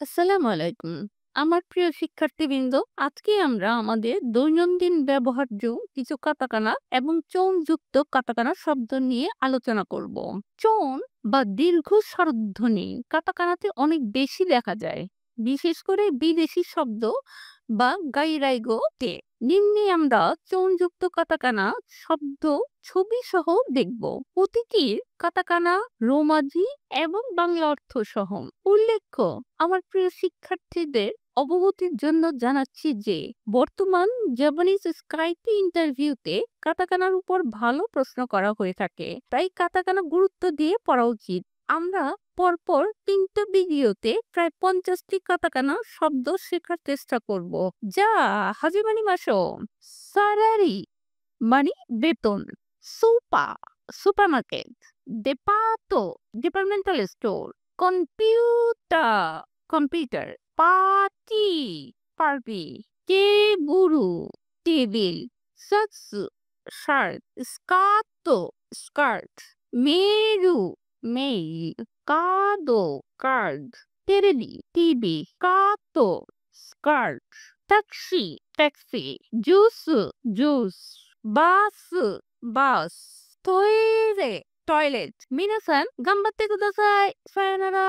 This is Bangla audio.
আসসালামু আলাইকুম। আমার প্রিয় শিক্ষার্থীবৃন্দ, আজকে আমরা আমাদের দৈনন্দিন ব্যবহার্য কিছু কাটাকানা এবং চোনযুক্ত কাটাকানা শব্দ নিয়ে আলোচনা করব। চোন বা দীর্ঘ স্বরধ্বনি কাটাকানাতে অনেক বেশি দেখা যায়, বিশেষ করে বিদেশি শব্দ বা গাইরাইগোতে। নিম্নে আমরা চোনযুক্ত কাটাকানা শব্দ ছবি সহ দেখব। প্রতিটির কাটাকানা, রোমাজি এবং বাংলা অর্থ সহ। উল্লেখ্য, আমার প্রিয় শিক্ষার্থীদের অবগতির জন্য জানাচ্ছি যে বর্তমান জাপানিজ স্কাইপি ইন্টারভিউতে কাটাকানার উপর ভালো প্রশ্ন করা হয়ে থাকে, তাই কাটাকানা গুরুত্ব দিয়ে পড়া উচিত। আমরা পরপর ৩টা ভিডিওতে প্রায় ৫০টি কাটাকানা শব্দ শেখার চেষ্টা করব। যা হাজিমানি মাসো সালারি মানে বেতন, সুপা সুপারমার্কেট, ডেপাতো departmental store, computer, party party, টেবুরু টেবিল, সাতসু শার্ট, স্কার্ট, মেরু মেইল, কাদো কার্ড, টেরেলি টিভি, কাতো skirt, taxi, juice, bus bus, toilet. মিনাসান গাম্বাতে কুদাসাই। সায়োনারা।